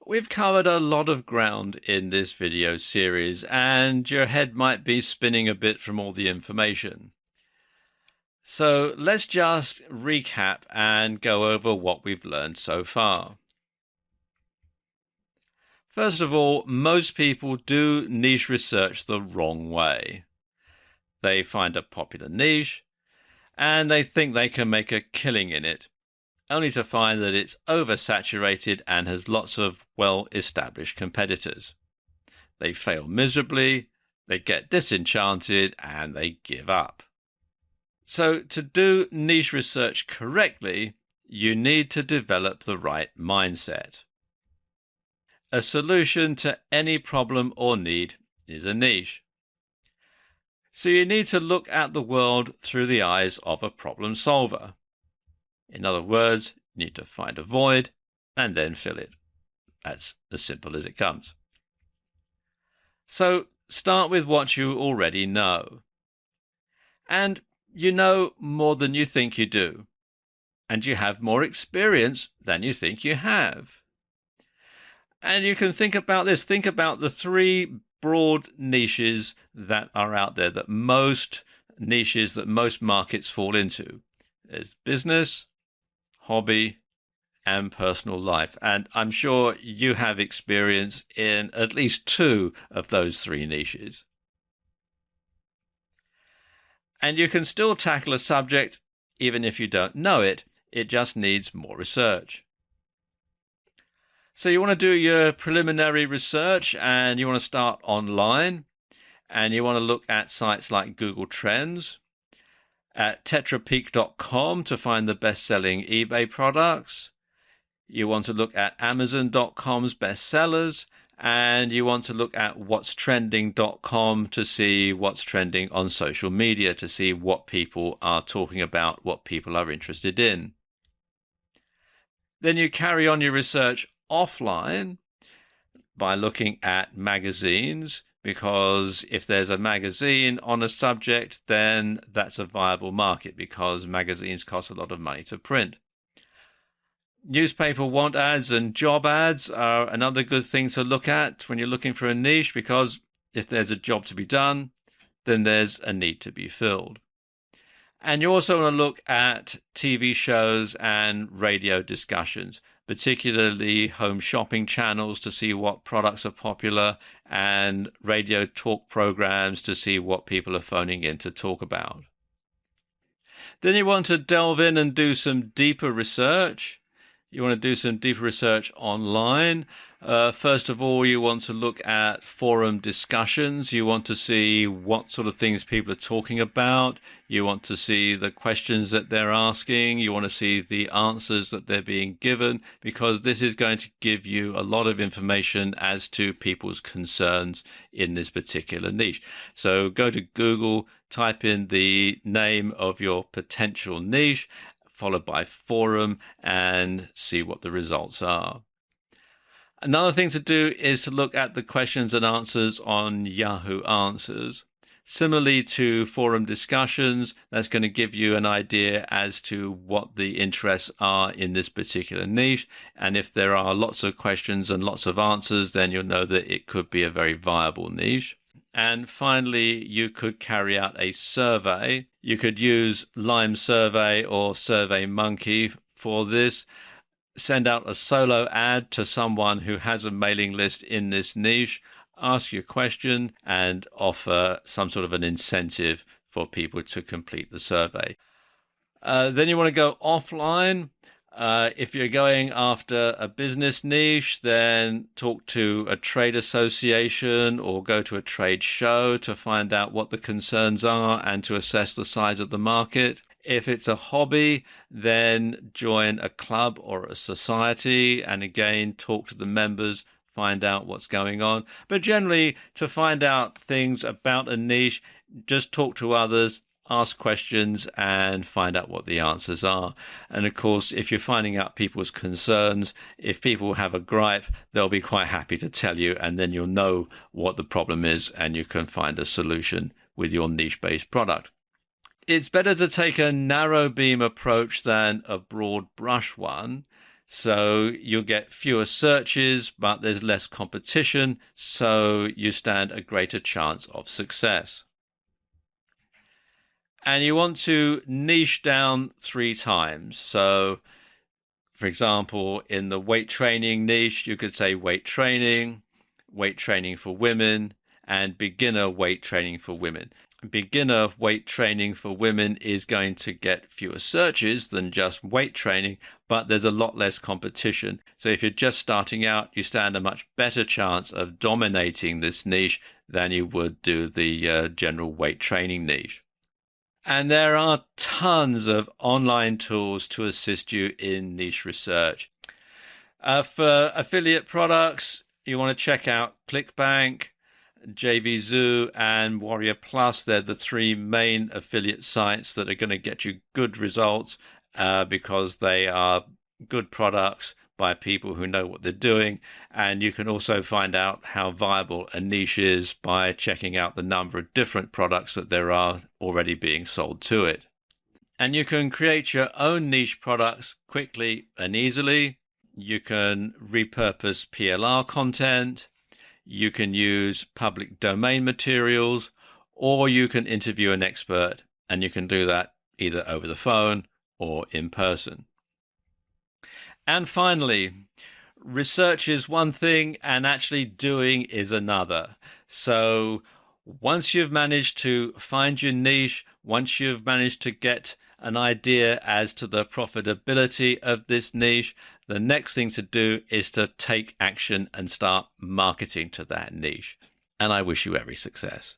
We've covered a lot of ground in this video series, and your head might be spinning a bit from all the information. So let's just recap and go over what we've learned so far. First of all, most people do niche research the wrong way. They find a popular niche, and they think they can make a killing in it, only to find that it's oversaturated and has lots of well-established competitors. They fail miserably, they get disenchanted, and they give up. So to do niche research correctly, you need to develop the right mindset. A solution to any problem or need is a niche. So you need to look at the world through the eyes of a problem solver. In other words, you need to find a void and then fill it. That's as simple as it comes. So start with what you already know. And you know more than you think you do. And you have more experience than you think you have. And you can think about this. Think about the three broad niches that are out there, that most markets fall into. There's business, hobby, and personal life. And I'm sure you have experience in at least two of those three niches. And you can still tackle a subject even if you don't know it. It just needs more research. So you want to do your preliminary research, and you want to start online, and you want to look at sites like Google Trends, at tetrapeak.com to find the best-selling eBay products. You want to look at Amazon.com's bestsellers, and you want to look at whatstrending.com to see what's trending on social media, to see what people are talking about, what people are interested in. Then you carry on your research offline by looking at magazines, because if there's a magazine on a subject, then that's a viable market, because magazines cost a lot of money to print. Newspaper want ads and job ads are another good thing to look at when you're looking for a niche, because if there's a job to be done, then there's a need to be filled. And you also want to look at TV shows and radio discussions, particularly home shopping channels to see what products are popular, and radio talk programs to see what people are phoning in to talk about. Then you want to delve in and do some deeper research. You want to do some deeper research online. First of all, you want to look at forum discussions. You want to see what sort of things people are talking about. You want to see the questions that they're asking. You want to see the answers that they're being given, because this is going to give you a lot of information as to people's concerns in this particular niche. So go to Google, type in the name of your potential niche, followed by forum, and see what the results are. Another thing to do is to look at the questions and answers on Yahoo Answers. Similarly to forum discussions, that's going to give you an idea as to what the interests are in this particular niche. And if there are lots of questions and lots of answers, then you'll know that it could be a very viable niche. And finally, you could carry out a survey. You could use Lime Survey or SurveyMonkey for this. Send out a solo ad to someone who has a mailing list in this niche, ask your question, and offer some sort of an incentive for people to complete the survey. Then you want to go offline. If you're going after a business niche, then talk to a trade association or go to a trade show to find out what the concerns are and to assess the size of the market. If it's a hobby, then join a club or a society and again talk to the members, find out what's going on. But generally, to find out things about a niche, just talk to others, ask questions, and find out what the answers are. And of course, if you're finding out people's concerns, if people have a gripe, they'll be quite happy to tell you, and then you'll know what the problem is and you can find a solution with your niche-based product. It's better to take a narrow beam approach than a broad brush one. So you'll get fewer searches, but there's less competition, so you stand a greater chance of success. And you want to niche down 3 times. So, for example, in the weight training niche, you could say weight training for women, and beginner weight training for women. Beginner weight training for women is going to get fewer searches than just weight training, but there's a lot less competition. So if you're just starting out, you stand a much better chance of dominating this niche than you would do the general weight training niche. And there are tons of online tools to assist you in niche research. For affiliate products, you want to check out ClickBank, JVZoo, and Warrior Plus. They're the 3 main affiliate sites that are going to get you good results because they are good products by people who know what they're doing. And you can also find out how viable a niche is by checking out the number of different products that there are already being sold to it. And you can create your own niche products quickly and easily. You can repurpose PLR content. You can use public domain materials, or you can interview an expert, and you can do that either over the phone or in person. And finally, research is one thing and actually doing is another. So once you've managed to find your niche, once you've managed to get an idea as to the profitability of this niche, the next thing to do is to take action and start marketing to that niche. And I wish you every success.